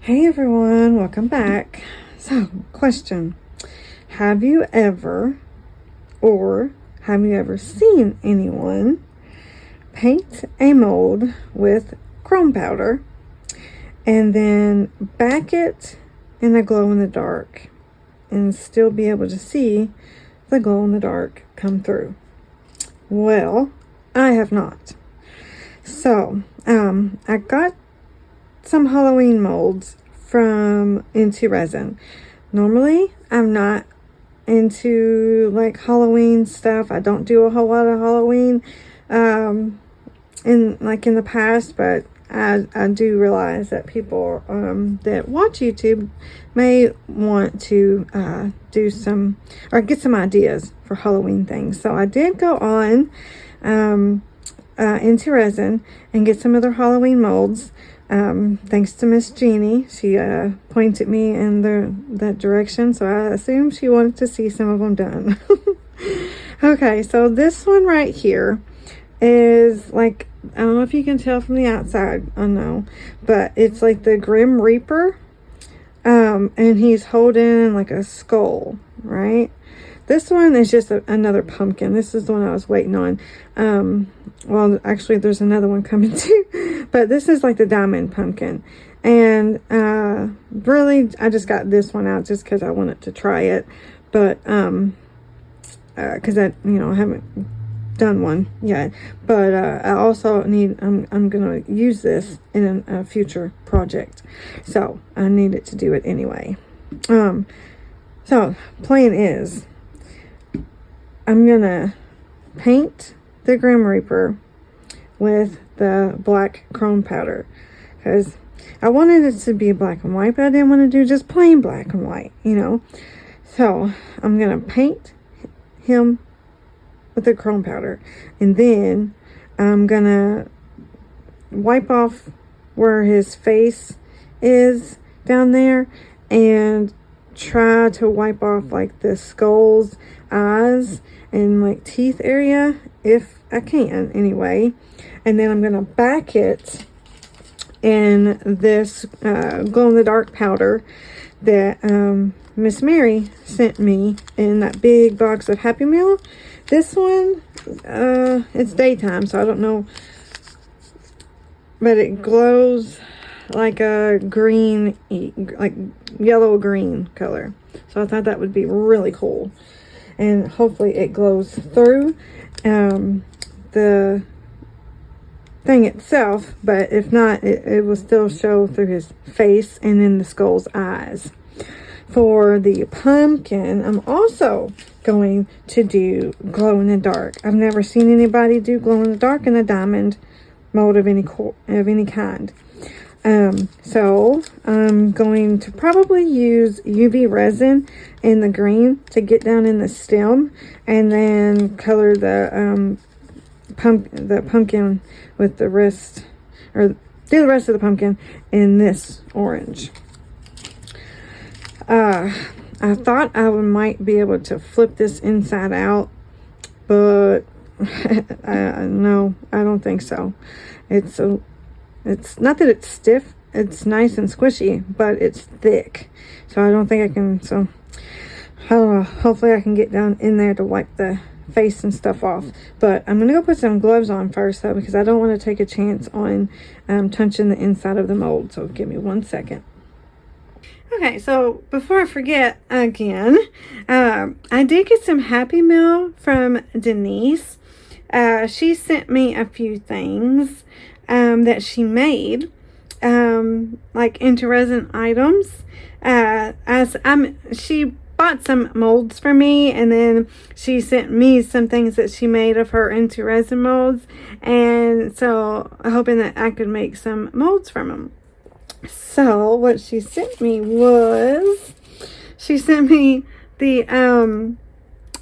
Hey everyone, welcome back. So, question. Have you ever seen anyone paint a mold with chrome powder and then back it in a glow in the dark and still be able to see the glow in the dark come through? Well, I have not. So, I got some Halloween molds from Into Resin. Normally, I'm not into like Halloween stuff. I don't do a whole lot of Halloween in the past, but I do realize that people that watch YouTube may want to do some or get some ideas for Halloween things. So I did go on Into Resin and get some of their Halloween molds. Thanks to Miss Jeannie. She pointed me in that direction, so I assumed she wanted to see some of them done. Okay, so this one right here is like, I don't know if you can tell from the outside, I know, but it's like the Grim Reaper, and he's holding like a skull, right? This one is just another pumpkin. This is the one I was waiting on. Well, actually, there's another one coming too. But this is like the diamond pumpkin. And really, I just got this one out just because I wanted to try it. But because I haven't done one yet. But I also I'm going to use this in a future project. So I needed to do it anyway. So plan is, I'm going to paint the Grim Reaper with the black chrome powder because I wanted it to be black and white, but I didn't want to do just plain black and white, So I'm going to paint him with the chrome powder, and then I'm going to wipe off where his face is down there and try to wipe off like the skull's eyes and like teeth area if I can anyway. And then I'm going to back it in this glow in the dark powder that Miss Mary sent me in that big box of Happy Meal. This one, it's daytime, so I don't know, but it glows like a green, like yellow green color. So I thought that would be really cool, and hopefully it glows through the thing itself, but if not, it will still show through his face and then the skull's eyes. For the pumpkin, I'm also going to do glow in the dark. I've never seen anybody do glow in the dark in a diamond mold of any kind. So I'm going to probably use UV resin in the green to get down in the stem, and then color the pumpkin with the rest, or do the rest of the pumpkin in this orange. I thought I might be able to flip this inside out, but no, I don't think so. It's not that it's stiff, it's nice and squishy, but it's thick. So I don't think I can, so I don't know, hopefully I can get down in there to wipe the face and stuff off. But I'm going to go put some gloves on first though, because I don't want to take a chance on touching the inside of the mold. So give me 1 second. Okay, so before I forget again, I did get some Happy Meal from Denise. She sent me a few things that she made, like Into Resin items. She bought some molds for me, and then she sent me some things that she made of her Into Resin molds, and so hoping that I could make some molds from them. So what she sent me was, she sent me the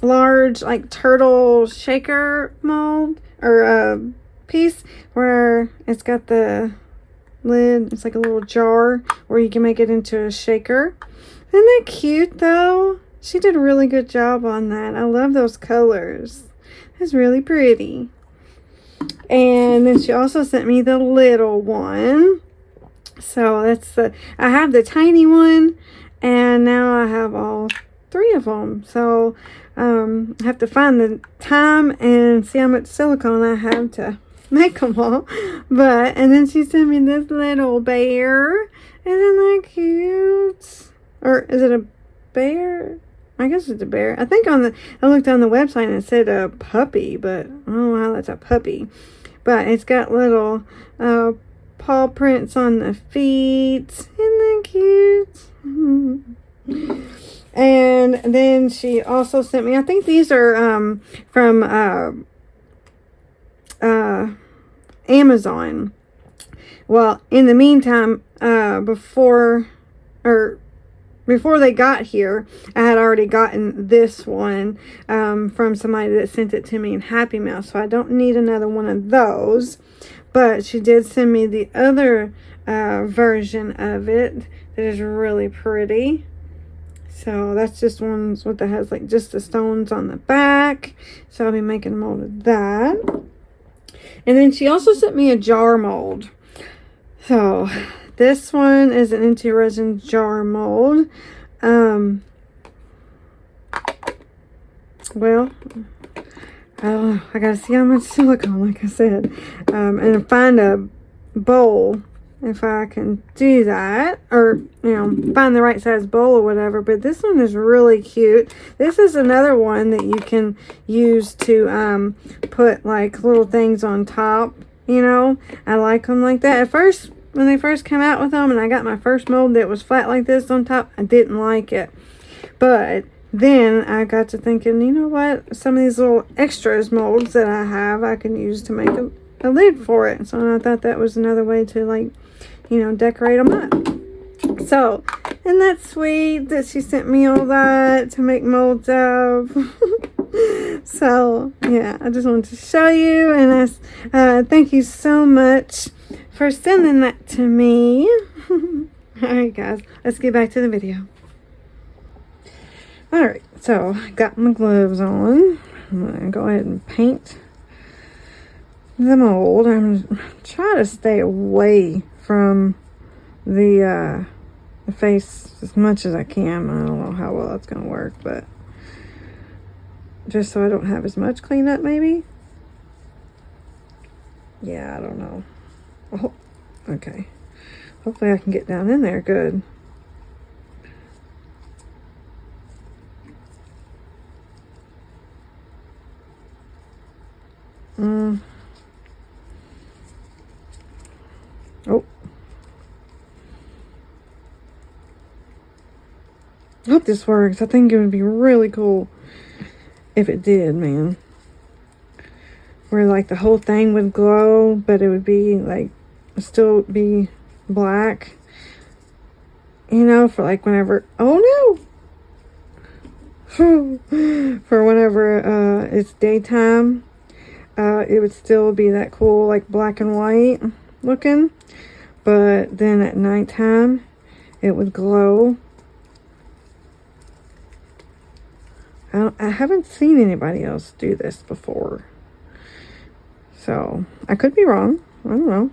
large like turtle shaker mold, or piece where it's got the lid. It's like a little jar where you can make it into a shaker. Isn't that cute though? She did a really good job on that. I love those colors. It's really pretty. And then she also sent me the little one So that's I have the tiny one, and now I have all 3 of them. So I have to find the time and see how much silicone I have to make them all. But, and then she sent me this little bear. Isn't that cute? Or is it a bear? I guess it's a bear. I think I looked on the website and it said a puppy, but I don't know how that's a puppy. But it's got little paw prints on the feet. Isn't that cute? And then she also sent me, I think these are from Amazon. Well, in the meantime, before they got here, I had already gotten this one from somebody that sent it to me in Happy Mail, so I don't need another one of those. But she did send me the other version of it that is really pretty. So that's just one that has like just the stones on the back. So I'll be making a mold of that. And then she also sent me a jar mold. So this one is an empty resin jar mold. Well, I don't know. I gotta see how much silicone, like I said, and find a bowl if I can do that, or find the right size bowl or whatever. But this one is really cute. This is another one that you can use to put like little things on top. I like them like that. At first, when they first came out with them, and I got my first mold that was flat like this on top, I didn't like it. But then I got to thinking, you know what? Some of these little extras molds that I have, I can use to make a lid for it. So I thought that was another way to, like, decorate them up. So, and that's sweet that she sent me all that to make molds of. So, yeah, I just wanted to show you, and thank you so much for sending that to me. Alright guys, let's get back to the video. Alright, so I got my gloves on. I'm going to go ahead and paint the mold. I'm trying to stay away from the face as much as I can. I don't know how well that's going to work, but just so I don't have as much cleanup, maybe. Yeah, I don't know. Oh, okay. Hopefully I can get down in there good. Oh. I hope this works. I think it would be really cool if it did, man. Where like the whole thing would glow, but it would be like still be black. For like whenever, oh no! For whenever it's daytime, it would still be that cool, like black and white looking. But then at nighttime, it would glow. I haven't seen anybody else do this before. So, I could be wrong. I don't know.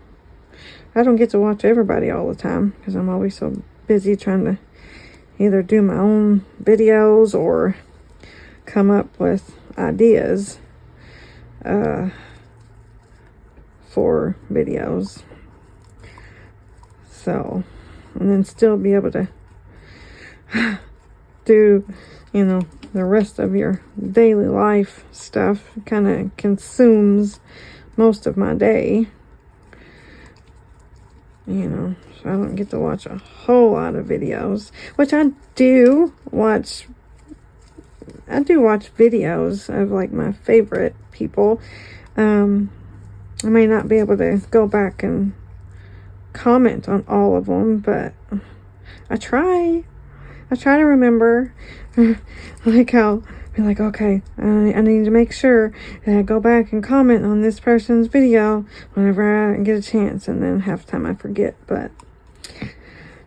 I don't get to watch everybody all the time because I'm always so busy trying to either do my own videos or come up with ideas for videos. So, and then still be able to do, the rest of your daily life stuff. Kind of consumes most of my day. So I don't get to watch a whole lot of videos, which I do watch. I do watch videos of like my favorite people. I may not be able to go back and comment on all of them, but I try to remember. Like how be like, okay, I need to make sure that I go back and comment on this person's video whenever I get a chance, and then half the time I forget. But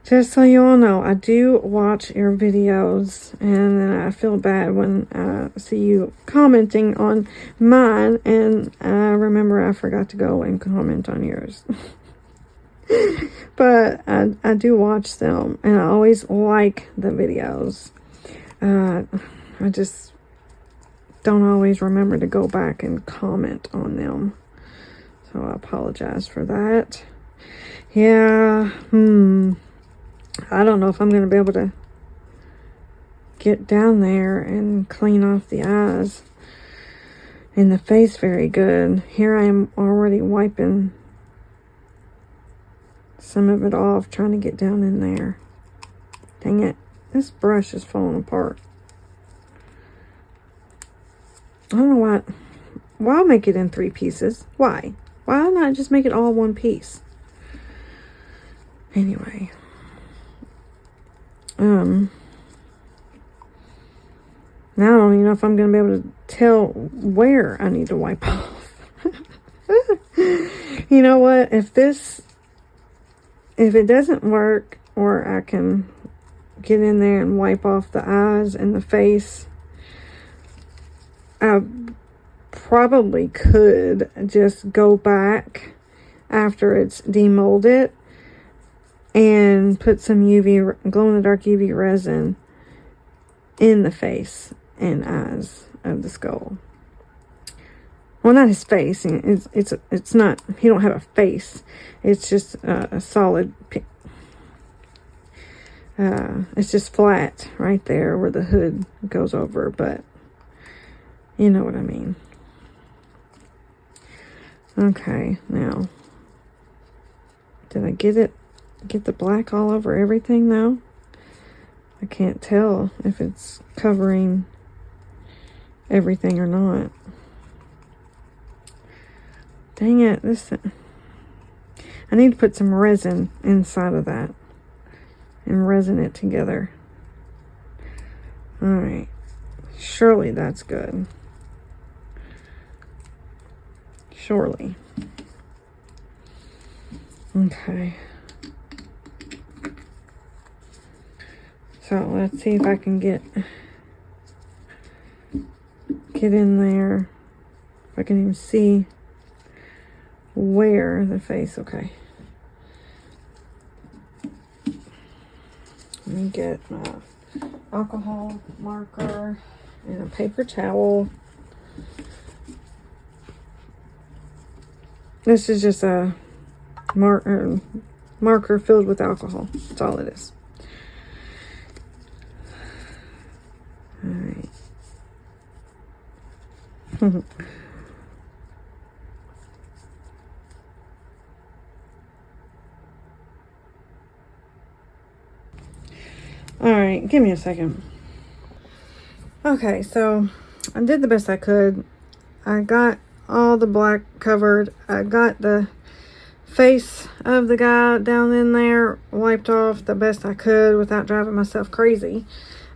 just so you all know, I do watch your videos, and then I feel bad when I see you commenting on mine, and I remember I forgot to go and comment on yours. But I do watch them, and I always like the videos. I just don't always remember to go back and comment on them. So I apologize for that. Yeah, I don't know if I'm going to be able to get down there and clean off the eyes and the face very good. Here I am already wiping some of it off, trying to get down in there. Dang it. This brush is falling apart. I don't know why make it in 3 pieces. Why not just make it all one piece? Anyway. Now I don't even know if I'm going to be able to tell where I need to wipe off. You know what? If it doesn't work, or I can get in there and wipe off the eyes and the face, I probably could just go back after it's demolded and put some glow-in-the-dark UV resin in the face and eyes of the skull. Well, not his face. It's not. He don't have a face. It's just a solid. It's just flat right there where the hood goes over. But you know what I mean. Okay, now did I get the black all over everything now? I can't tell if it's covering everything or not. Dang it, I need to put some resin inside of that and resin it together. Alright, surely that's good. Surely. Okay. So let's see if I can get in there. If I can even see where the face. Okay. Let me get my alcohol marker and a paper towel. This is just a marker filled with alcohol. That's all it is. All right. All right, give me a second. Okay, so I did the best I could. I got all the black covered. I got the face of the guy down in there wiped off the best I could without driving myself crazy.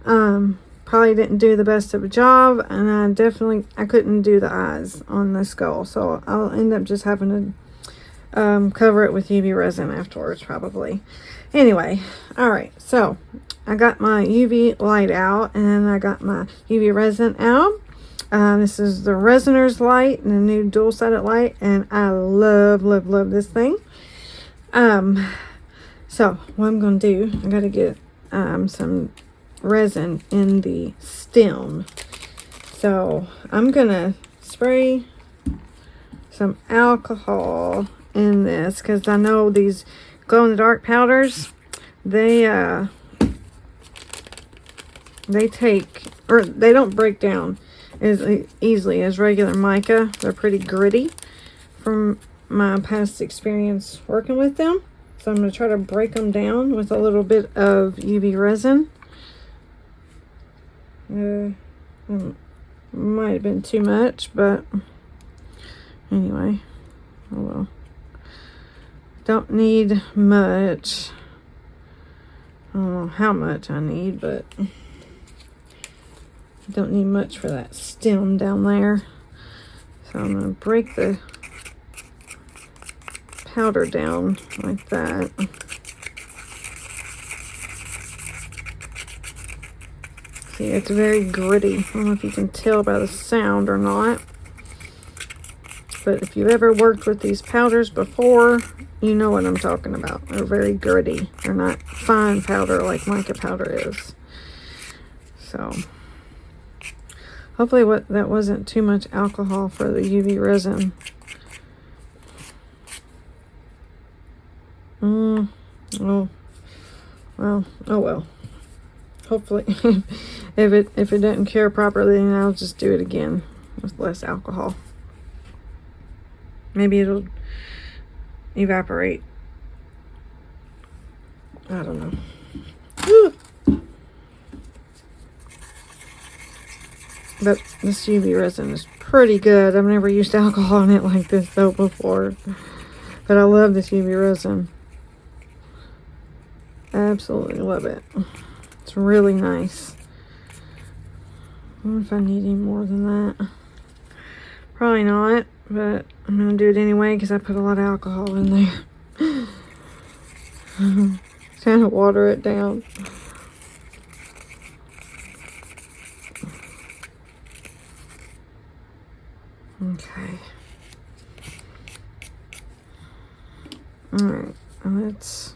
Probably didn't do the best of a job, and I couldn't do the eyes on the skull, so I'll end up just having to cover it with UV resin afterwards probably. Anyway, all right, so I got my UV light out and I got my UV resin out. This is the Resiner's light and a new dual-sided light, and I love this thing. So what I'm going to do, I got to get some resin in the stem. So I'm going to spray some alcohol in this because I know these glow-in-the-dark powders, they don't break down as easily as regular mica. They're pretty gritty from my past experience working with them. So I'm going to try to break them down with a little bit of UV resin. Might have been too much, but anyway, oh well. Don't need much. I don't know how much I need, but don't need much for that stem down there. So I'm going to break the powder down like that. See, it's very gritty. I don't know if you can tell by the sound or not. But if you've ever worked with these powders before, you know what I'm talking about. They're very gritty. They're not fine powder like mica powder is. So hopefully that wasn't too much alcohol for the UV resin. Oh well. Hopefully, if it doesn't cure properly, then I'll just do it again with less alcohol. Maybe it'll evaporate. I don't know. But this UV resin is pretty good. I've never used alcohol in it like this though before. But I love this UV resin. Absolutely love it. It's really nice. I wonder if I need any more than that. Probably not, but I'm going to do it anyway because I put a lot of alcohol in there. Kind of water it down. Okay. Alright, let's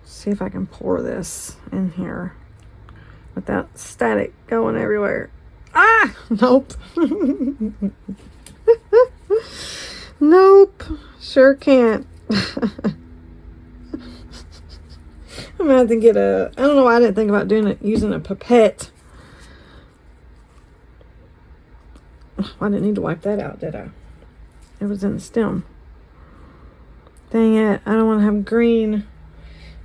see if I can pour this in here without static going everywhere. Ah! Nope. Nope. Sure can't. I'm gonna have to get I don't know why I didn't think about using a pipette. I didn't need to wipe that out, did I? It was in the stem. Dang it. I don't want to have green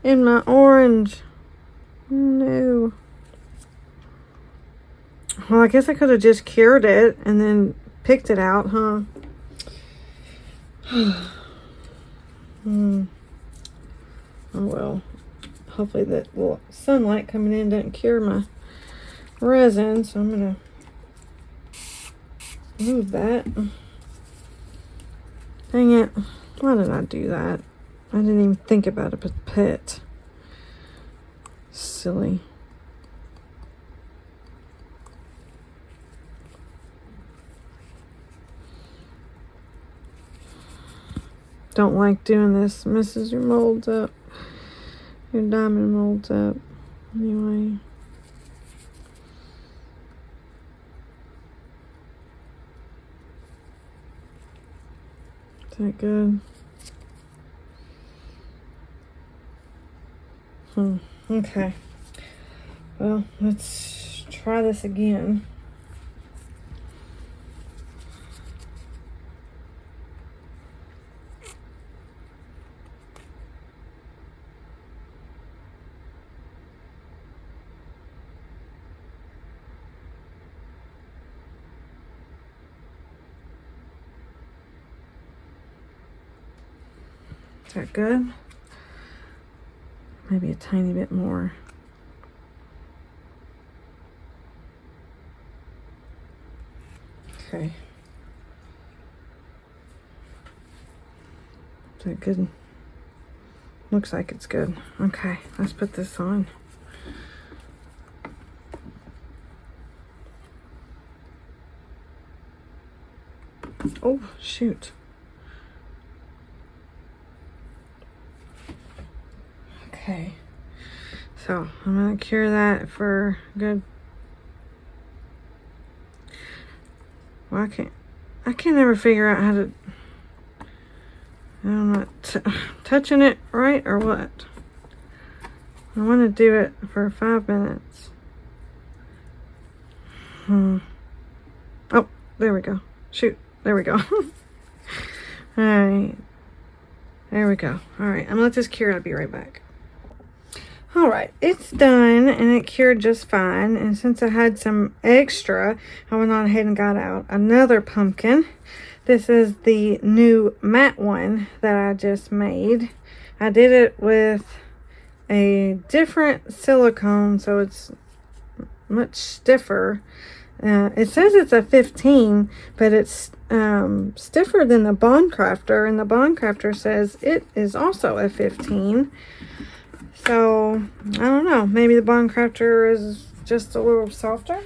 in my orange. No. Well, I guess I could have just cured it and then picked it out, huh? Oh well. Hopefully that sunlight coming in doesn't cure my resin, so I'm gonna move that. Dang it. Why did I do that? I didn't even think about a pipette. Silly. Don't like doing this. Messes your molds up. Your diamond molds up. Anyway. Is that good? Okay. Well, let's try this again. Is that good? Maybe a tiny bit more. Okay. Is that good? Looks like it's good. Okay, let's put this on. Oh, shoot. Okay, so I'm gonna cure that for good. Well, I can't ever figure out how to. I'm not touching it right or what. I want to do it for 5 minutes. Oh, there we go. Shoot, there we go. All right, there we go. All right, I'm gonna let this cure. I'll be right back. All right, it's done and it cured just fine. And since I had some extra, I went on ahead and got out another pumpkin. This is the new matte one that I just made. I did it with a different silicone, so it's much stiffer. It says it's a 15, but it's stiffer than the Bond Crafter, and the Bond Crafter says it is also a 15. So, I don't know. Maybe the Bond Crafter is just a little softer.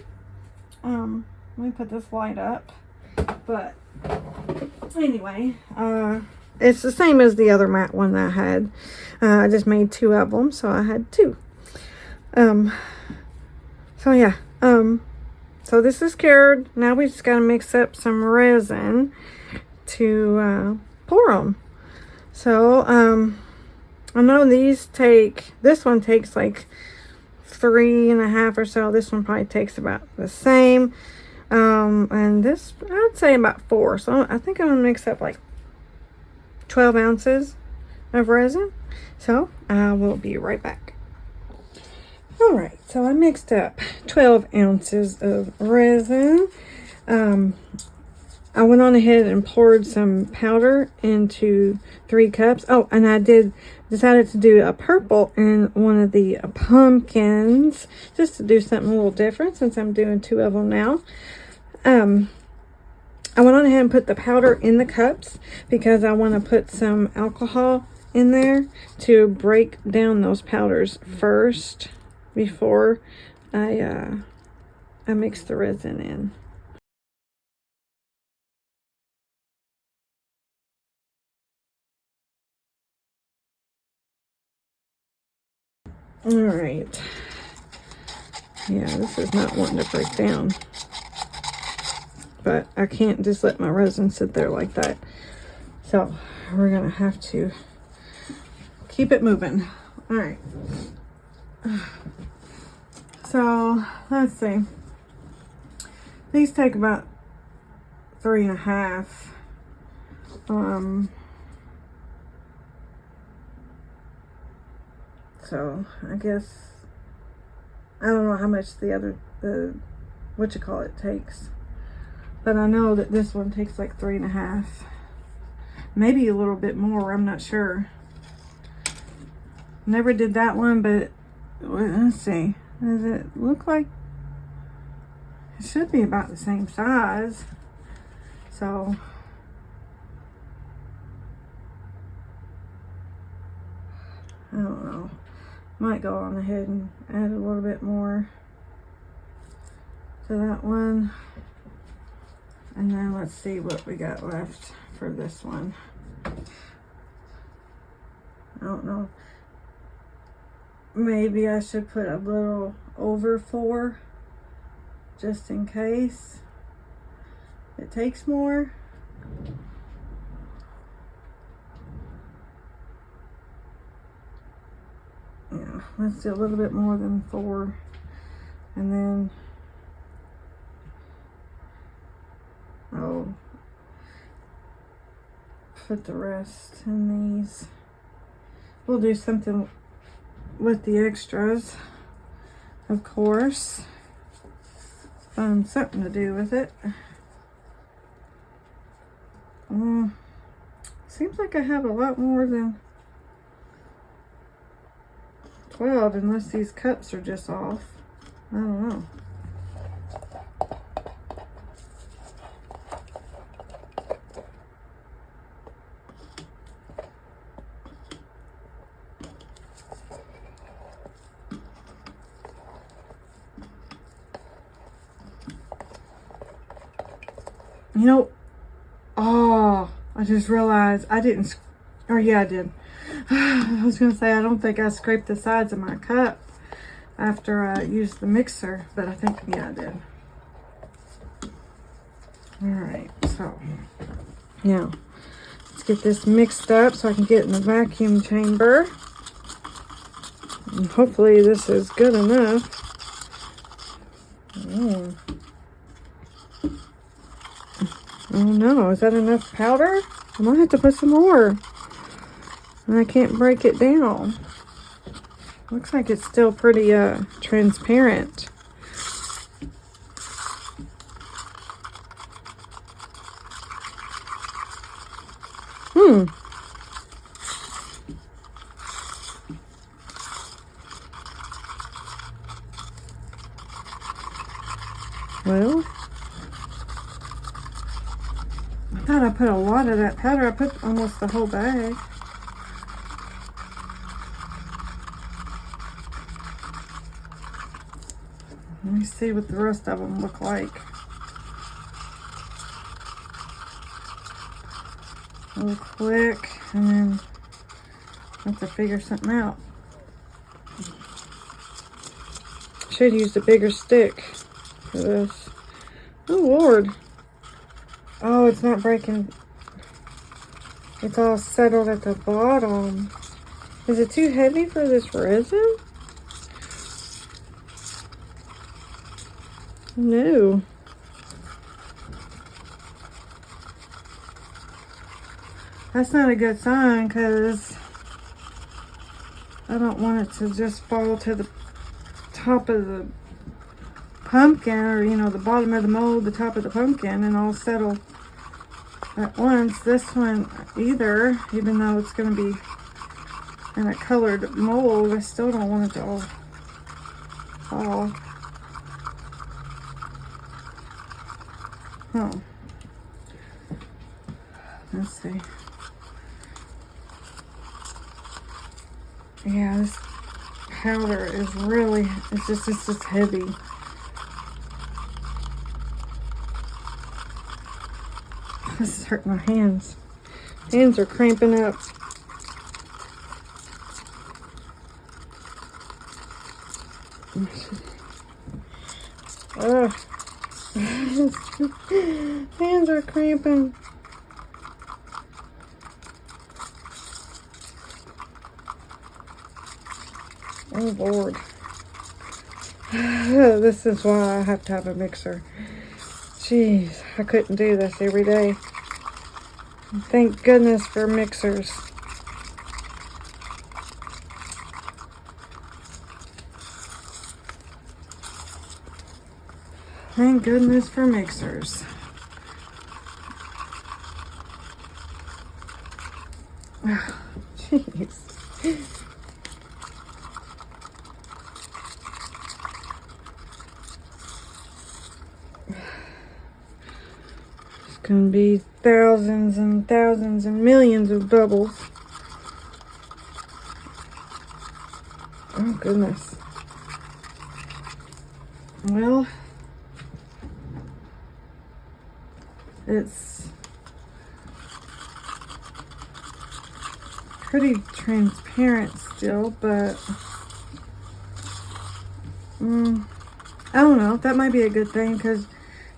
Let me put this light up. But, anyway, it's the same as the other matte one that I had. I just made 2 of them, so I had 2. So yeah, so this is cured. Now we just gotta mix up some resin to pour them. So I know these take, this one takes like 3.5 or so. This one probably takes about the same. And this, I'd say about 4. So I think I'm gonna mix up like 12 ounces of resin. So I will be right back. All right, so I mixed up 12 ounces of resin. I went on ahead and poured some powder into 3 cups. Oh, and I decided to do a purple in one of the pumpkins, just to do something a little different since I'm doing 2 of them now. I went on ahead and put the powder in the cups because I want to put some alcohol in there to break down those powders first before I mix the resin in. All right. Yeah, this is not wanting to break down. But I can't just let my resin sit there like that. So we're gonna have to keep it moving. All right. So let's see. These take about 3.5. So I guess I don't know how much the what you call it takes, but I know that this one takes like 3.5, maybe a little bit more. I'm not sure. Never did that one, but let's see. Does it look like it should be about the same size? So I don't know. Might go on ahead and add a little bit more to that one. And then let's see what we got left for this one. I don't know. Maybe I should put a little over 4 just in case it takes more. Yeah, let's do a little bit more than 4, and then I'll put the rest in these. We'll do something with the extras, of course. Find something to do with it. Seems like I have a lot more than 12, unless these cups are just off. I don't know. You know, oh, I just realized I didn't, or yeah, I did. I was going to say, I don't think I scraped the sides of my cup after I used the mixer, but I think, yeah, I did. All right, so now let's get this mixed up so I can get it in the vacuum chamber. And hopefully this is good enough. Oh no, is that enough powder? I might have to put some more. And I can't break it down. Looks like it's still pretty transparent. Well, I thought I put a lot of that powder. I put almost the whole bag. Let me see what the rest of them look like. real quick, and then have to figure something out. Should use a bigger stick for this. Oh Lord. Oh, it's not breaking. It's all settled at the bottom. Is it too heavy for this resin? No. That's not a good sign, because I don't want it to just fall to the top of the pumpkin, or you know, the bottom of the mold, the top of the pumpkin, and all settle at once. This one either, even though it's going to be in a colored mold, I still don't want it to all fall. Oh, let's see. Yeah, this powder is really, it's just heavy. This is hurting my hands. Hands are cramping up. Ugh. Hands are cramping. Oh Lord. This is why I have to have a mixer. Jeez, I couldn't do this every day. Thank goodness for mixers. Thank goodness for mixers. Jeez. It's gonna be thousands and thousands and millions of bubbles. Oh goodness. Well, it's pretty transparent still, but I don't know. That might be a good thing, because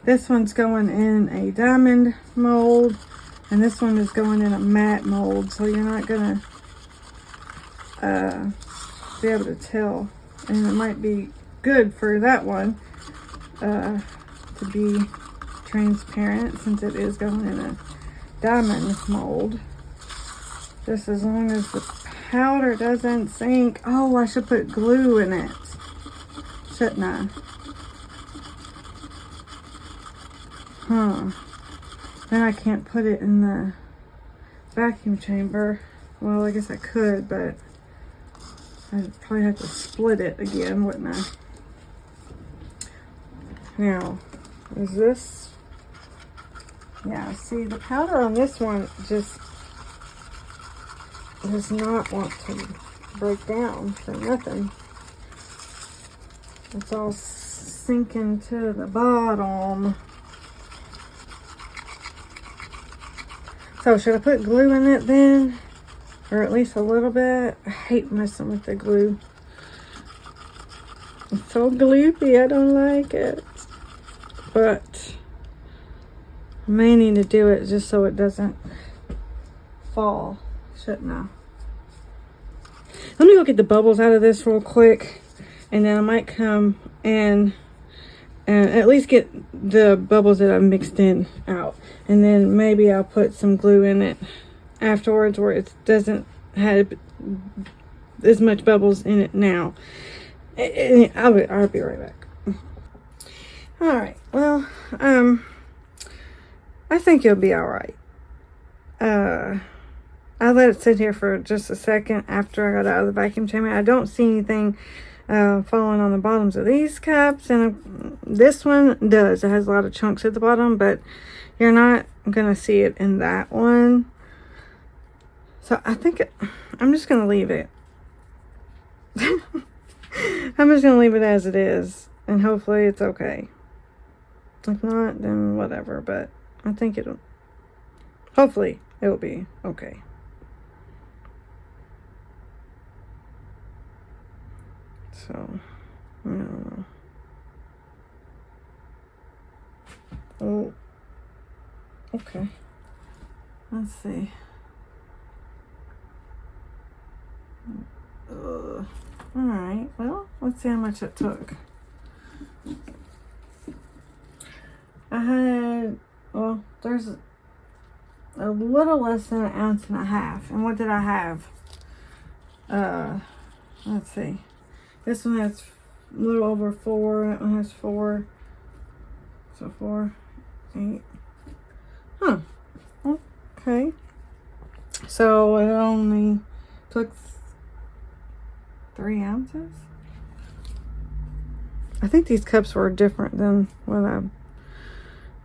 this one's going in a diamond mold, and this one is going in a matte mold, so you're not gonna be able to tell. And it might be good for that one to be transparent, since it is going in a diamond mold. Just as long as the powder doesn't sink. Oh, I should put glue in it, shouldn't I? Huh. Then I can't put it in the vacuum chamber. Well, I guess I could, but I'd probably have to split it again, wouldn't I? Now, is this... Yeah, see, the powder on this one just does not want to break down for nothing. It's all sinking to the bottom. So should I put glue in it then? Or at least a little bit? I hate messing with the glue. It's so gloopy, I don't like it. But I may need to do it just so it doesn't fall, shouldn't I? Let me go get the bubbles out of this real quick, and then I might come and at least get the bubbles that I've mixed in out, and then maybe I'll put some glue in it afterwards where it doesn't have as much bubbles in it now. I'll be right back. All right, well, I think you'll be all right. I let it sit here for just a second after I got out of the vacuum chamber. I don't see anything falling on the bottoms of these cups, and this one does. It has a lot of chunks at the bottom, but you're not gonna see it in that one. So I think I'm just gonna leave it. I'm just gonna leave it as it is, and hopefully it's okay. If not, then whatever, but I think it'll, hopefully it'll be okay. So, I don't know. Oh, okay. Let's see. Alright, well, let's see how much it took. I had, well, there's a little less than 1.5 ounces. And what did I have? Let's see. This one has a little over 4. That one has 4. So 4, 8. Huh. Okay. So it only took 3 ounces. I think these cups were different than what I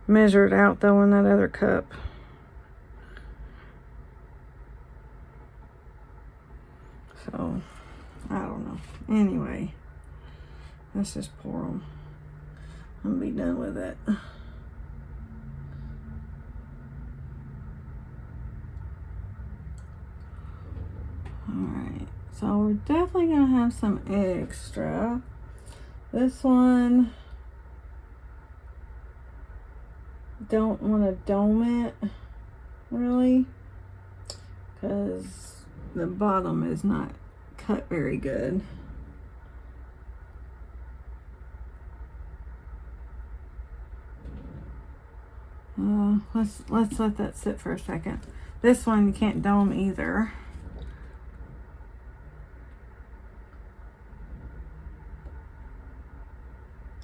measured out though in that other cup. So, I don't know. Anyway, let's just pour them. I'm gonna be done with it. Alright, so we're definitely gonna have some extra. This one, don't want to dome it really, because the bottom is not cut very good. Let's let that sit for a second. This one you can't dome either.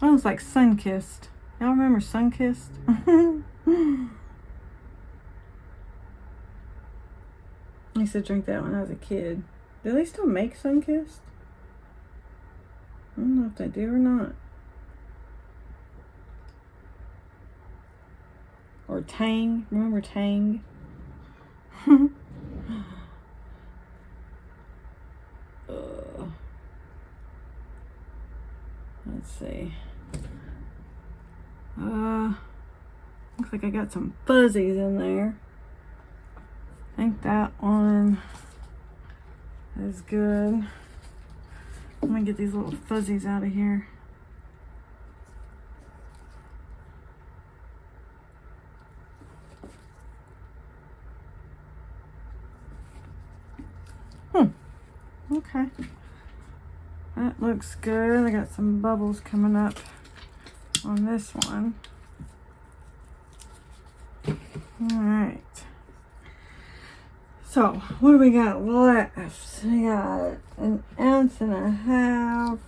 Oh, it's like Sunkissed. Y'all remember Sunkissed? I used to drink that when I was a kid. Do they still make Sunkissed? I don't know if they do or not. Or Tang. Remember Tang? Let's see. Looks like I got some fuzzies in there. I think that one is good. Let me get these little fuzzies out of here. Okay. That looks good. I got some bubbles coming up on this one. Alright. So, what do we got left? We got 1.5 ounces,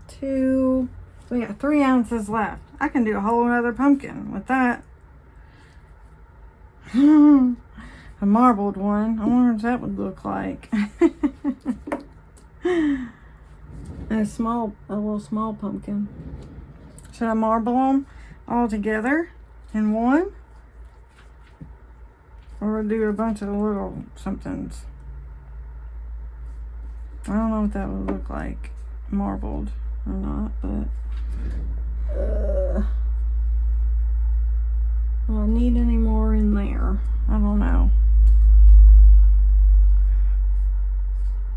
2. We got 3 ounces left. I can do a whole other pumpkin with that. A marbled one. I wonder what that would look like. A little small pumpkin. Should I marble them all together in one? Or do a bunch of little somethings? I don't know what that would look like, marbled or not, but do I need any more in there? I don't know.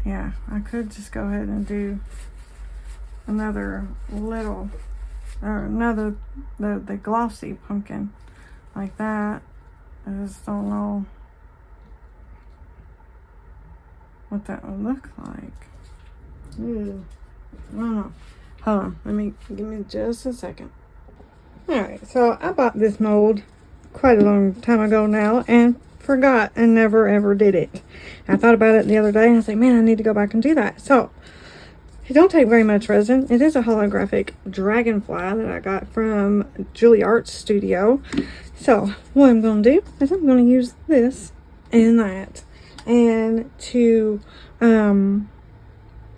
Yeah, I could just go ahead and do another little, or another, the glossy pumpkin like that. I just don't know what that would look like. Ew. I don't know. Hold on, give me just a second. Alright, so I bought this mold quite a long time ago now and forgot and never ever did it. I thought about it the other day and I was like, man, I need to go back and do that. So it don't take very much resin. It is a holographic dragonfly that I got from Julie Arts Studio. So what I'm going to do is I'm going to use this and that, and to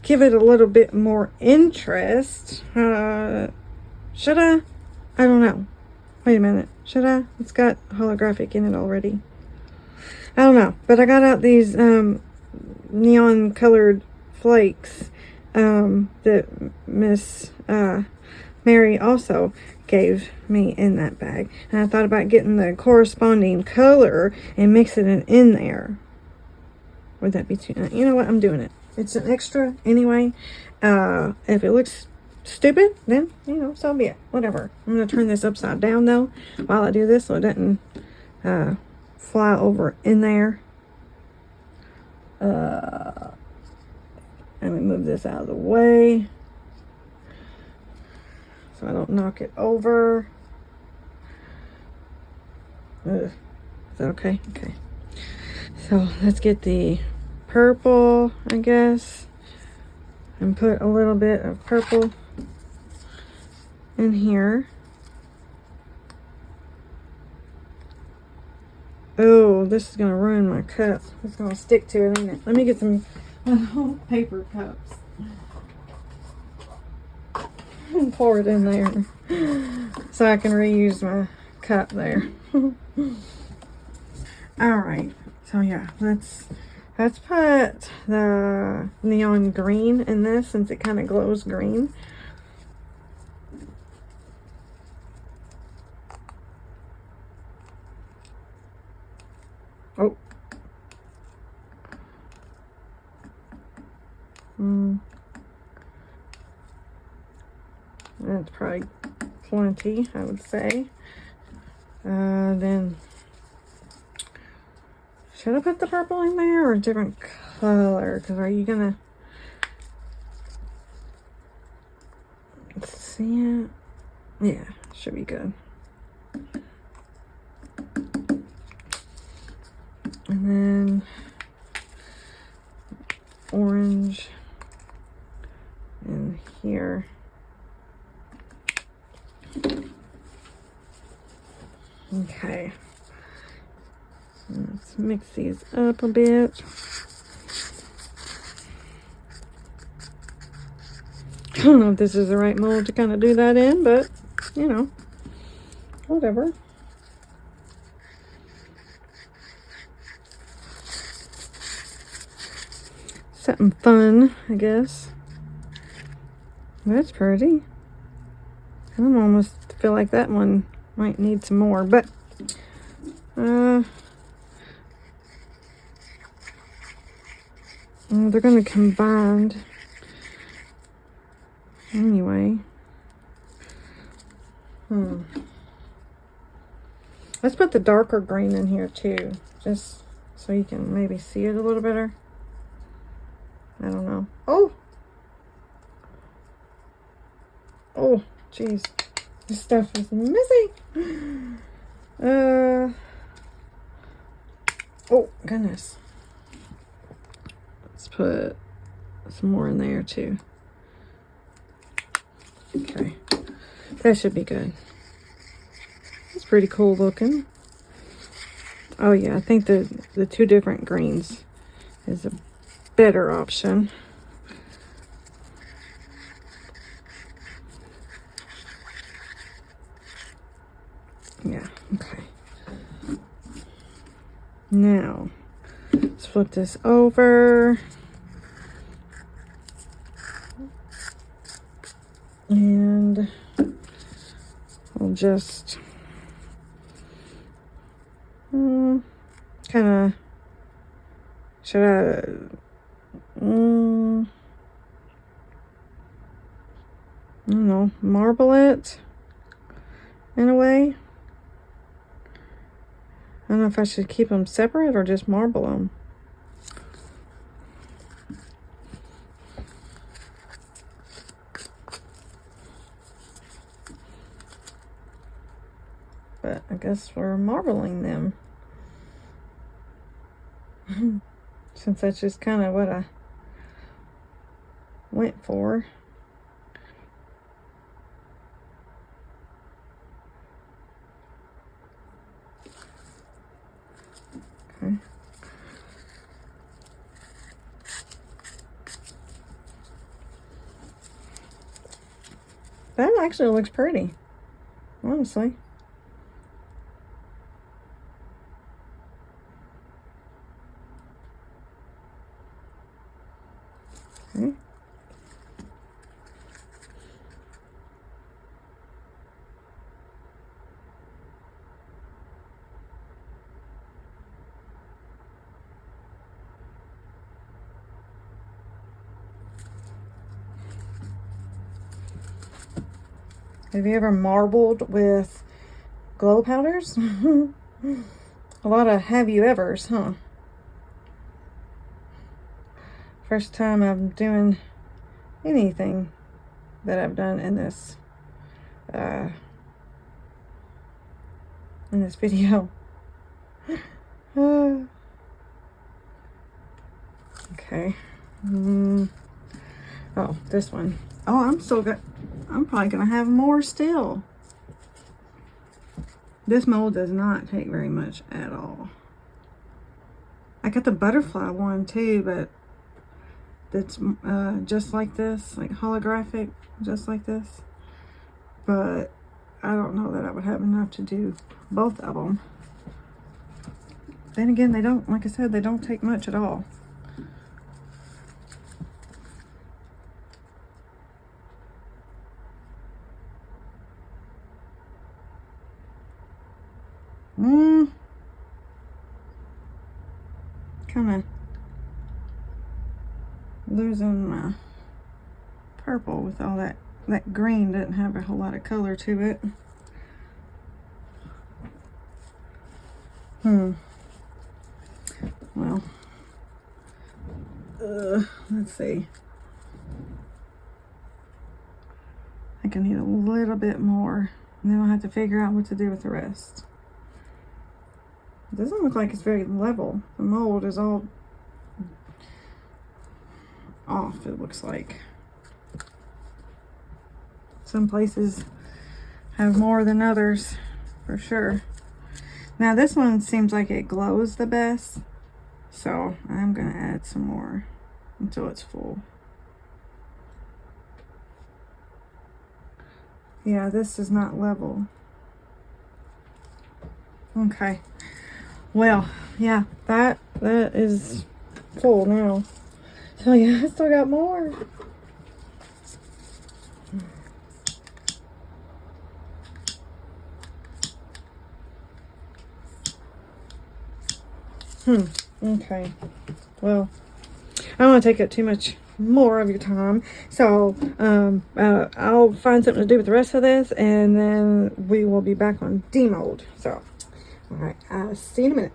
give it a little bit more interest. Should I? I don't know. Wait a minute. Should I? It's got holographic in it already. I don't know. But I got out these neon colored flakes that Miss Mary also gave me in that bag. And I thought about getting the corresponding color and mixing it in there. Would that be too... You know what? I'm doing it. It's an extra anyway. If it looks stupid, then, you know, so be it. Whatever. I'm going to turn this upside down, though, while I do this so it doesn't fly over in there. Let me move this out of the way so I don't knock it over. Is that okay? Okay. So let's get the purple, I guess, and put a little bit of purple in here. Oh, this is gonna ruin my cup. It's gonna stick to it, ain't it? Let me get some paper cups and pour it in there so I can reuse my cup there. All right, so yeah, let's put the neon green in this since it kind of glows green. Oh. That's probably plenty, I would say. Then, should I put the purple in there or a different color? Because are you gonna see it? Yeah, should be good. And then orange in here. Okay. Let's mix these up a bit. I don't know if this is the right mold to kind of do that in, but, you know, whatever. Something fun, I guess. That's pretty. I almost feel like that one might need some more, but they're going to combine anyway. Let's put the darker green in here too, just so you can maybe see it a little better. I don't know. Oh, jeez. This stuff is messy. Oh, goodness. Let's put some more in there, too. Okay. That should be good. It's pretty cool looking. Oh, yeah. I think the two different greens is a better option. Yeah, okay. Now, let's flip this over. And we'll just kind of, should I, I don't know, marble it in a way. I don't know if I should keep them separate or just marble them. But I guess we're marbling them. Since that's just kind of what I went for. Okay. That actually looks pretty, honestly. Okay. Have you ever marbled with glow powders? A lot of have you evers, huh? First time I'm doing anything that I've done in this video. Okay. Oh, this one. Oh, I'm probably gonna have more still. This mold does not take very much at all. I got the butterfly one too, but it's just like this, like holographic, just like this. But I don't know that I would have enough to do both of them. Then again, they don't, like I said, they don't take much at all. Kind of losing my purple with all that. That green doesn't have a whole lot of color to it. Well, let's see. I think I need a little bit more, and then I'll have to figure out what to do with the rest. It doesn't look like it's very level. The mold is all off, it looks like. Some places have more than others, for sure. Now this one seems like it glows the best, so I'm gonna add some more until it's full. Yeah, this is not level. Okay. Well, yeah, that is full now. So yeah, I still got more. Okay. Well, I don't want to take up too much more of your time. So, I'll find something to do with the rest of this, and then we will be back on demold. So, all right. I'll see you in a minute.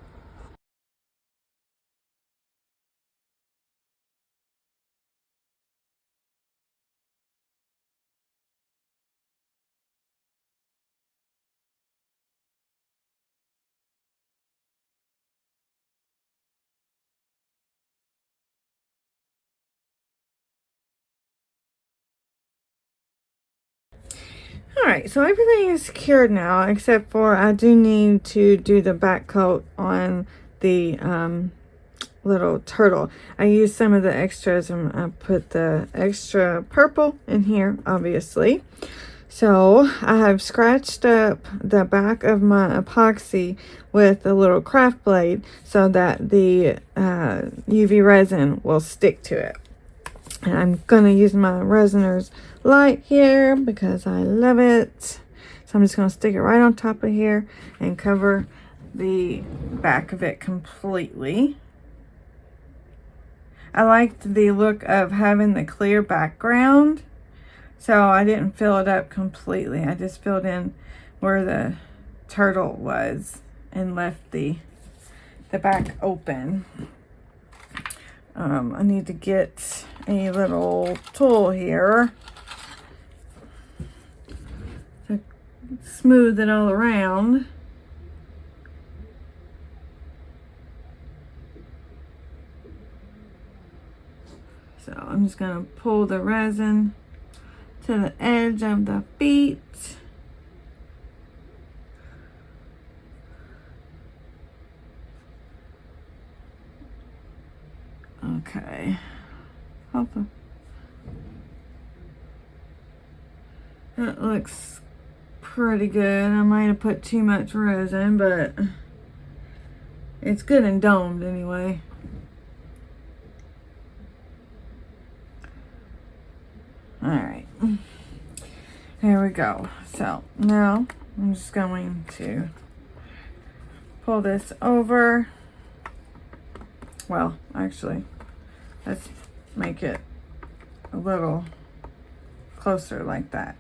Alright, so everything is cured now, except for I do need to do the back coat on the little turtle. I used some of the extras, and I put the extra purple in here, obviously. So I have scratched up the back of my epoxy with a little craft blade so that the UV resin will stick to it. And I'm going to use my Resiner's light here because I love it. So I'm just going to stick it right on top of here and cover the back of it completely. I liked the look of having the clear background, so I didn't fill it up completely. I just filled in where the turtle was and left the back open. I need to get a little tool here to smooth it all around. So I'm just going to pull the resin to the edge of the feet. Okay. That looks pretty good. I might have put too much resin, but it's good and domed anyway. Alright. There we go. So now I'm just going to pull this over. Well, actually, let's make it a little closer like that.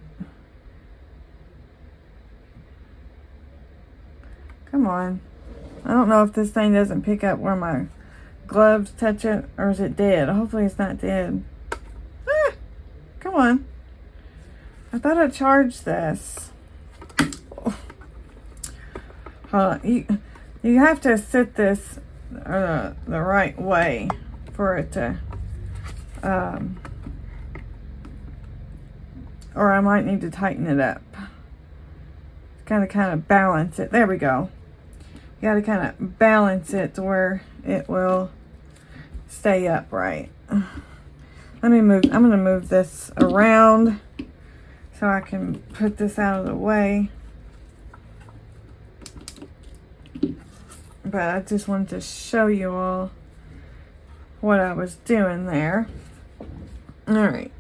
Come on. I don't know if this thing doesn't pick up where my gloves touch it, or is it dead? Hopefully it's not dead. Ah, come on. I thought I charged this. Hold on. You have to sit this the right way for it to, or I might need to tighten it up. Kind of balance it. There we go. You gotta kind of balance it to where it will stay upright. Let me move. I'm gonna move this around so I can put this out of the way. But I just wanted to show you all what I was doing there. All right.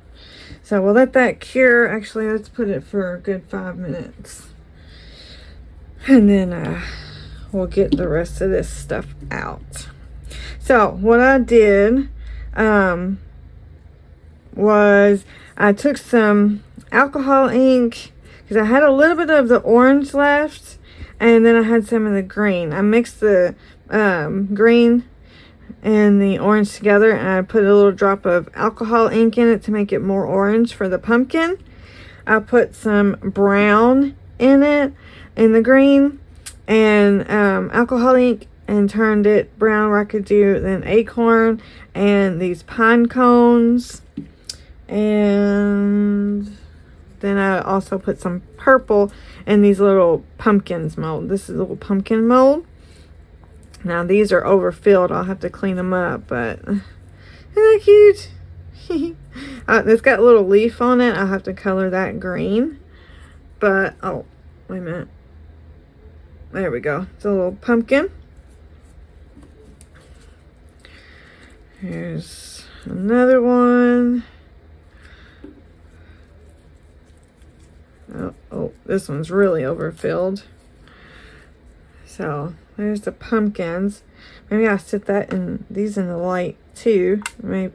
So we'll let that cure. Actually, let's put it for a good 5 minutes. And then we'll get the rest of this stuff out. So what I did was I took some alcohol ink because I had a little bit of the orange left, and then I had some of the green. I mixed the green and the orange together, and I put a little drop of alcohol ink in it to make it more orange for the pumpkin. I put some brown in it, in the green, and alcohol ink, and turned it brown where I could do then acorn and these pine cones. And then I also put some purple in these little pumpkins mold. This is a little pumpkin mold. Now these are overfilled. I'll have to clean them up, but isn't that cute? It's got a little leaf on it. I'll have to color that green. But, oh, wait a minute. There we go. It's a little pumpkin. Here's another one. Oh, this one's really overfilled. So there's the pumpkins. Maybe I'll sit that in these in the light too. Maybe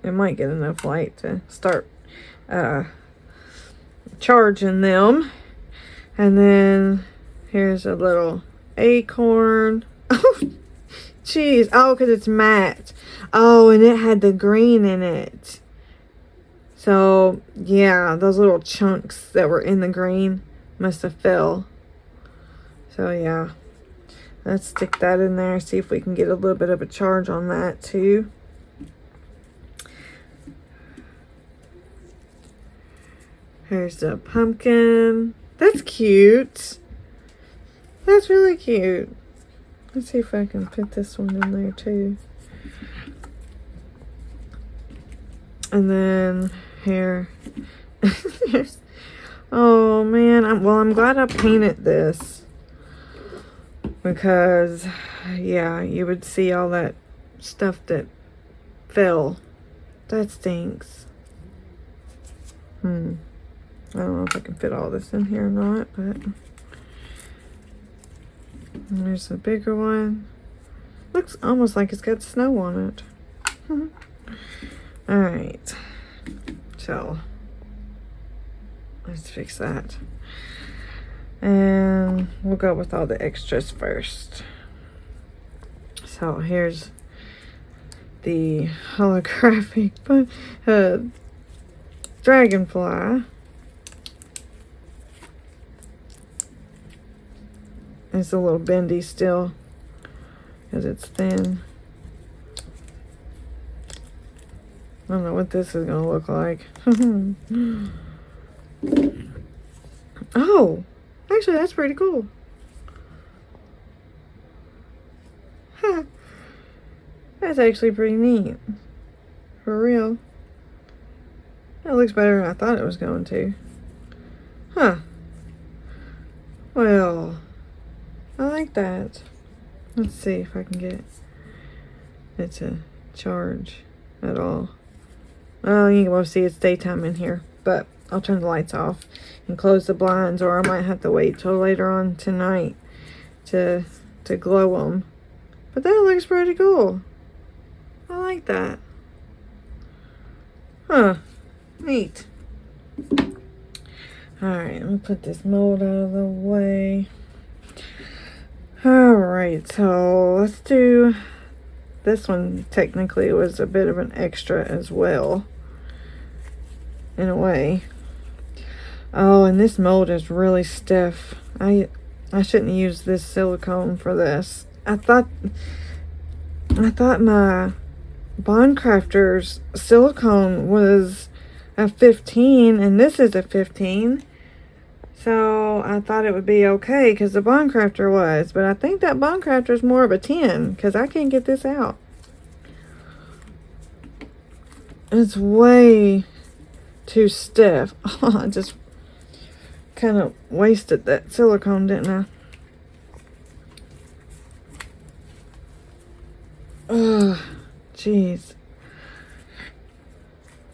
it might get enough light to start charging them. And then here's a little acorn. Oh, jeez. Oh, because it's matte. Oh, and it had the green in it. So, yeah, those little chunks that were in the green must have fell. So, yeah. Let's stick that in there. See if we can get a little bit of a charge on that, too. Here's the pumpkin. That's cute. That's really cute. Let's see if I can put this one in there, too. And then here. Oh man, I'm glad I painted this, because yeah, you would see all that stuff that fell. That stinks. I don't know if I can fit all this in here or not, but there's a bigger one. Looks almost like it's got snow on it. All right, so let's fix that, and we'll go with all the extras first. So here's the holographic dragonfly. It's a little bendy still because it's thin. I don't know what this is going to look like. Oh, actually, that's pretty cool. Huh. That's actually pretty neat. For real. That looks better than I thought it was going to. Huh. Well, I like that. Let's see if I can get it to charge at all. Oh, you can both see it's daytime in here, but I'll turn the lights off and close the blinds, or I might have to wait till later on tonight to glow them. But that looks pretty cool. I like that. Huh. Neat. Alright, I'm gonna put this mold out of the way. Alright, so let's do this one. Technically was a bit of an extra as well, in a way. Oh, and this mold is really stiff. I shouldn't use this silicone for this. I thought my Bond Crafters silicone was a 15 and this is a 15. So I thought it would be okay because the Bond Crafter was, but I think that Bond Crafter is more of a 10 because I can't get this out. It's way too stiff. I just kind of wasted that silicone, didn't I? Ugh, jeez.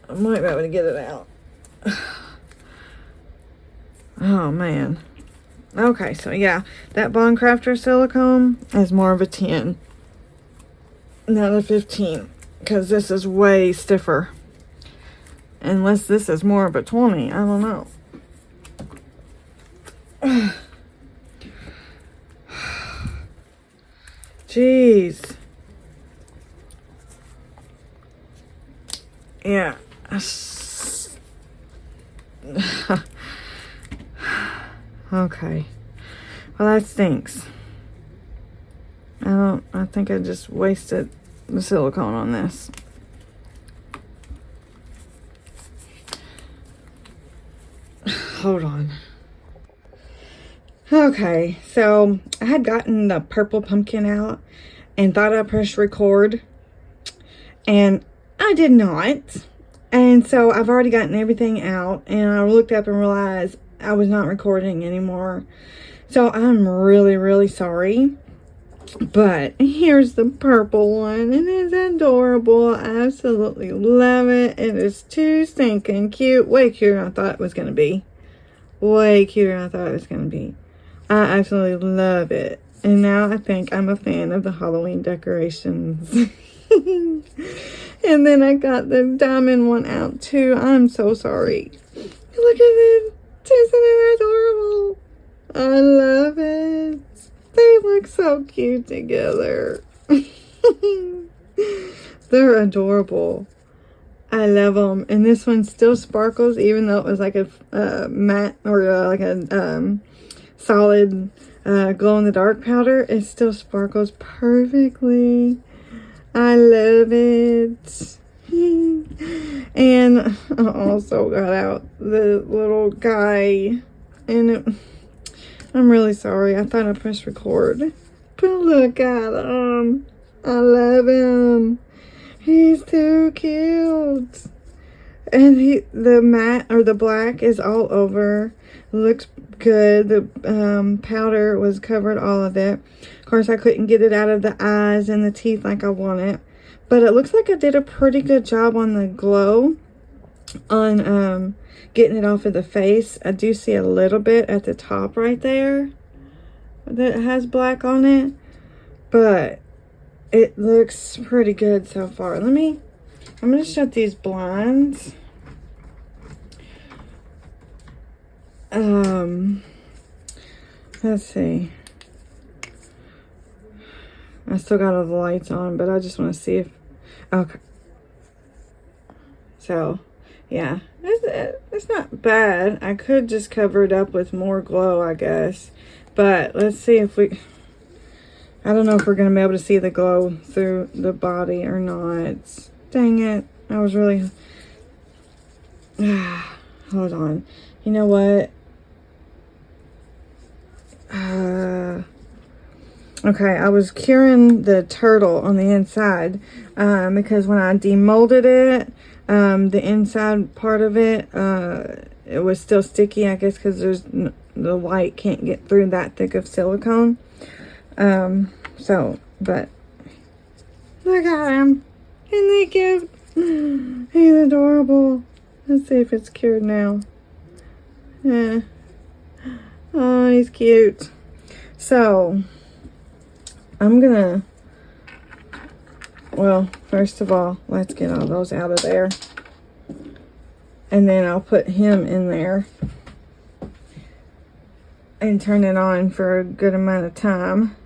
I might be able to get it out. Oh, man. Okay, so yeah, that Bond Crafter silicone is more of a 10. Not a 15. Because this is way stiffer. Unless this is more of a 20. I don't know. Jeez. Yeah. Okay. Well, that stinks. I think I just wasted the silicone on this. Hold on. Okay, so I had gotten the purple pumpkin out and thought I pressed record, and I did not. And so I've already gotten everything out, and I looked up and realized I was not recording anymore. So I'm really, really sorry. But here's the purple one. It is adorable. I absolutely love it. It is too stinking cute. Way cuter than I thought it was going to be. Way cuter than I thought it was going to be. I absolutely love it. And now I think I'm a fan of the Halloween decorations. And then I got the diamond one out too. I'm so sorry. Look at it. Isn't it adorable? I love it. They look so cute together. They're adorable. I love them. And this one still sparkles even though it was like a matte or like a solid glow-in-the-dark powder. It still sparkles perfectly. I love it. And I also got out the little guy, and I'm really sorry. I thought I pressed record, but look at him. I love him. He's too cute. And the matte or the black is all over. Looks good. The powder was covered all of it. Of course, I couldn't get it out of the eyes and the teeth like I wanted. But it looks like I did a pretty good job on the glow. On getting it off of the face. I do see a little bit at the top right there that has black on it. But it looks pretty good so far. I'm going to shut these blinds. Let's see. I still got all the lights on, but I just want to see if... Okay. So, yeah. It's not bad. I could just cover it up with more glow, I guess. But let's see if we... I don't know if we're going to be able to see the glow through the body or not. Dang it. I was really... Hold on. You know what? Okay, I was curing the turtle on the inside because when I demolded it, the inside part of it, it was still sticky, I guess, because the light can't get through that thick of silicone. But look at him. Isn't he cute? He's adorable. Let's see if it's cured now. Yeah. Oh, he's cute. So, I'm gonna, well, first of all, let's get all those out of there. And then I'll put him in there and turn it on for a good amount of time.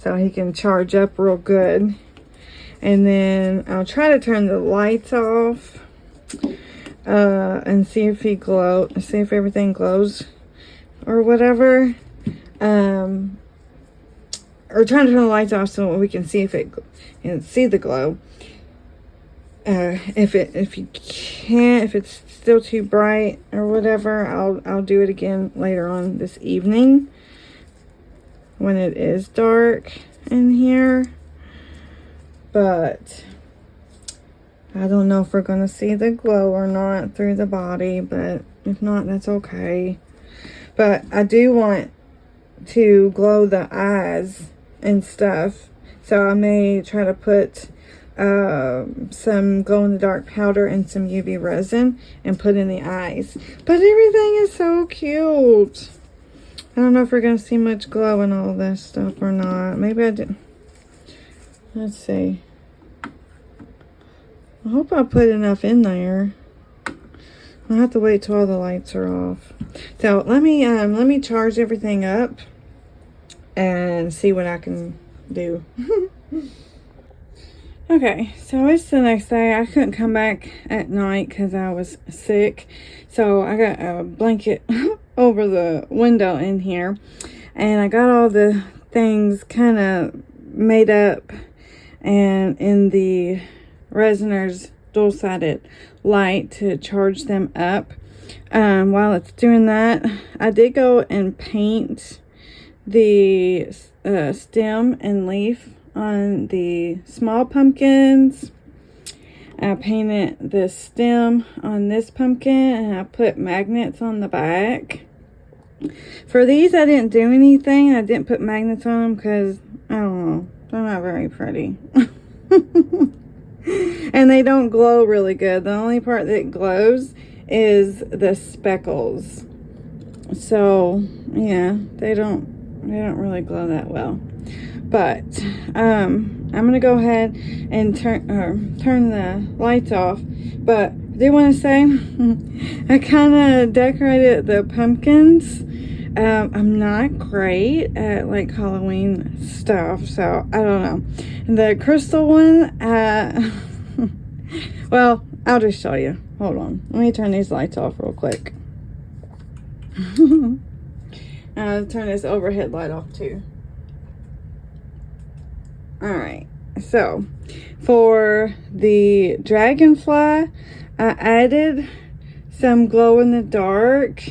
so he can charge up real good. And then I'll try to turn the lights off and see if everything glows or whatever. Or trying to turn the lights off so we can see if see the glow. If it's still too bright or whatever, I'll do it again later on this evening when it is dark in here. But I don't know if we're gonna see the glow or not through the body, but if not, that's okay. But I do want to glow the eyes and stuff, so I may try to put some glow-in-the-dark powder and some UV resin and put in the eyes. But everything is so cute. I don't know if we're gonna see much glow in all this stuff or not. Maybe I did. Let's see. I hope I put enough in there. I'll have to wait till all the lights are off. So let me charge everything up and see what I can do. Okay, so it's the next day. I couldn't come back at night because I was sick. So I got a blanket over the window in here. And I got all the things kind of made up and in the Resiner's dual-sided light to charge them up. While it's doing that, I did go and paint the stem and leaf on the small pumpkins. I painted the stem on this pumpkin and I put magnets on the back. For these, I didn't do anything. I didn't put magnets on them because, I don't know, they're not very pretty. And they don't glow really good. The only part that glows is the speckles. So, yeah, they don't really glow that well. But I'm gonna go ahead and turn the lights off. But I do want to say I kind of decorated the pumpkins. I'm not great at like Halloween stuff, so I don't know. The crystal one, well, I'll just show you. Hold on, let me turn these lights off real quick. I'll turn this overhead light off too. Alright, so for the dragonfly, I added some glow in the dark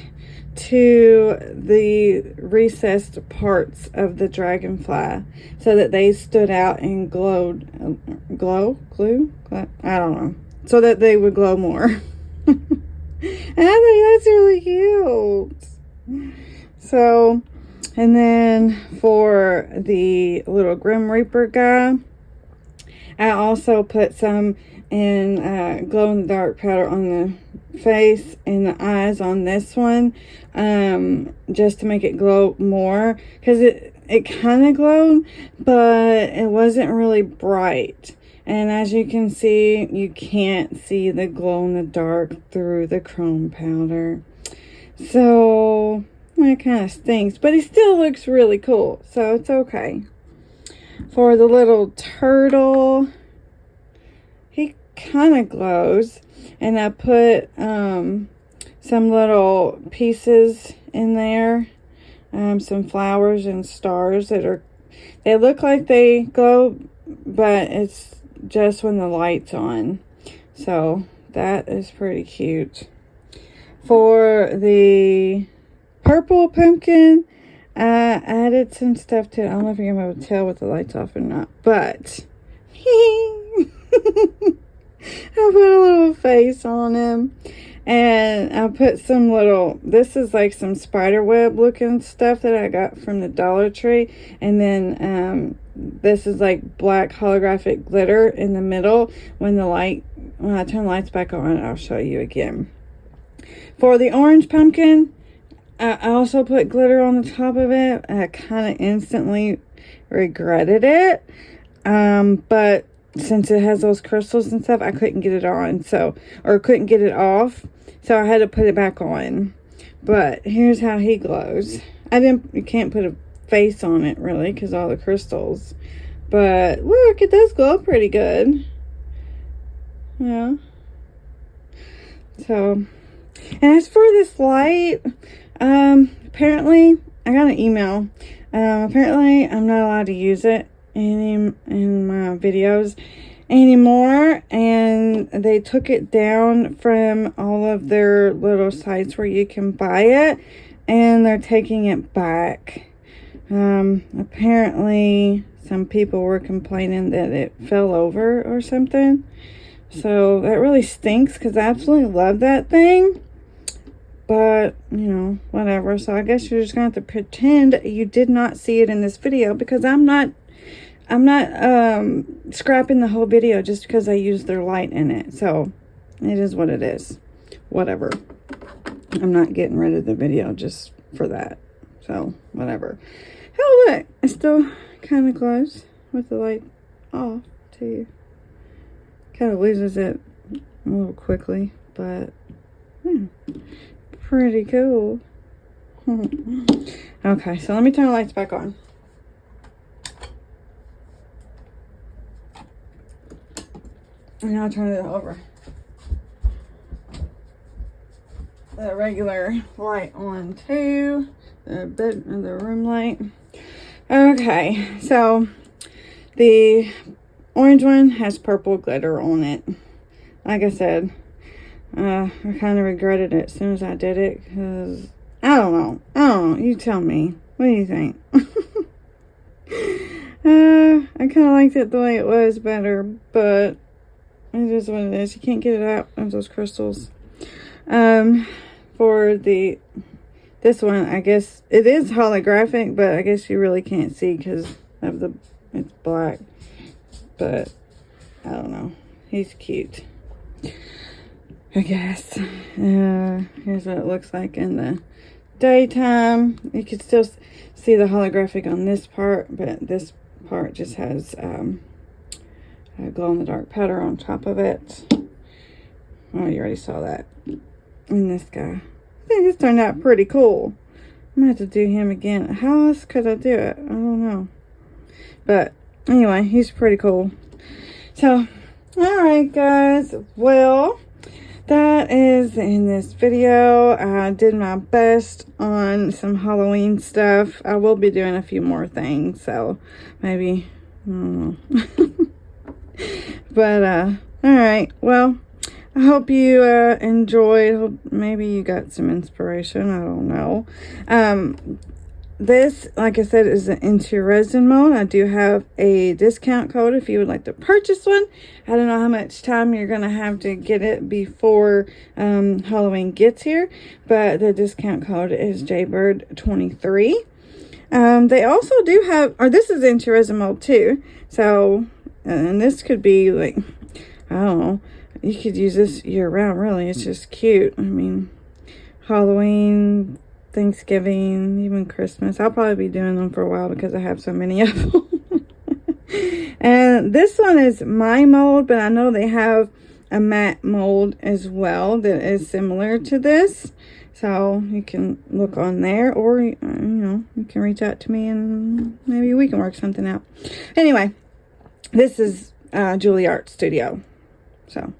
to the recessed parts of the dragonfly so that they stood out and glowed. Glue? I don't know. So that they would glow more. And I think that's really cute. So, and then for the little Grim Reaper guy, I also put some in glow-in-the-dark powder on the face and the eyes on this one, just to make it glow more, because it kind of glowed, but it wasn't really bright. And as you can see, you can't see the glow-in-the-dark through the chrome powder. So it kind of stinks, but it still looks really cool, so it's okay. For the little turtle, he kind of glows, and I put some little pieces in there, some flowers and stars they look like they glow, but it's just when the light's on. So that is pretty cute. For the purple pumpkin, I added some stuff to it. I don't know if you're going to be able to tell with the lights off or not, but I put a little face on him, and I put some little, this is like some spider web looking stuff that I got from the Dollar Tree, and then this is like black holographic glitter in the middle. When I turn the lights back on, I'll show you again. For the orange pumpkin, I also put glitter on the top of it. I kind of instantly regretted it. But since it has those crystals and stuff, I couldn't get it on. Or couldn't get it off. So I had to put it back on. But here's how he glows. You can't put a face on it, really, because all the crystals. But look, it does glow pretty good. Yeah. So, and as for this light, apparently, I got an email. Apparently, I'm not allowed to use it in my videos anymore, and they took it down from all of their little sites where you can buy it, and they're taking it back. Apparently some people were complaining that it fell over or something, so that really stinks because I absolutely love that thing. But, you know, whatever. So I guess you're just gonna have to pretend you did not see it in this video, because I'm not scrapping the whole video just because I used their light in it. So it is what it is. Whatever. I'm not getting rid of the video just for that. So whatever. Oh, look, it still kind of glows with the light off too. Kind of loses it a little quickly, but pretty cool. Okay, so let me turn the lights back on. And I'll turn it over. The regular light on too. The room light. Okay, so the orange one has purple glitter on it. Like I said, I kind of regretted it as soon as I did it, because I don't know. You tell me. What do you think? I kind of liked it the way it was better, but it is what it is. You can't get it out of those crystals. For this one, I guess it is holographic, but I guess you really can't see because of it's black. But I don't know. He's cute, I guess. Here's what it looks like in the daytime. You can still see the holographic on this part, but this part just has a glow-in-the-dark powder on top of it. Oh, you already saw that. And this guy. I think this turned out pretty cool. I'm going to have to do him again. How else could I do it? I don't know. But anyway, he's pretty cool. So, alright guys. Well, that is in this video. I did my best on some Halloween stuff. I will be doing a few more things. So, maybe, I don't know. But, alright. Well, I hope you enjoyed. Maybe you got some inspiration. I don't know. This, like I said, is an into resin mode. I do have a discount code if you would like to purchase one. I don't know how much time you're going to have to get it before Halloween gets here. But the discount code is Jaybird23. They also do have, or this is into resin mode too. So, and this could be like, I don't know. You could use this year-round, really. It's just cute. I mean, Halloween, Thanksgiving, even Christmas. I'll probably be doing them for a while because I have so many of them. And this one is my mold, but I know they have a matte mold as well that is similar to this. So you can look on there, or, you know, you can reach out to me and maybe we can work something out. Anyway, this is Julie Art Studio. So,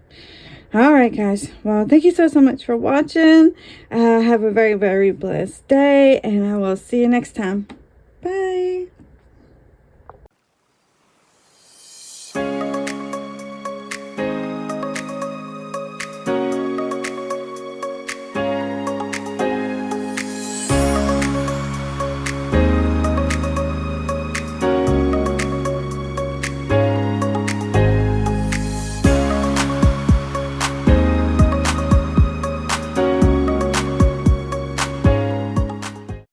all right, guys. Well, thank you so much for watching. Have a very, very blessed day, and I will see you next time. Bye.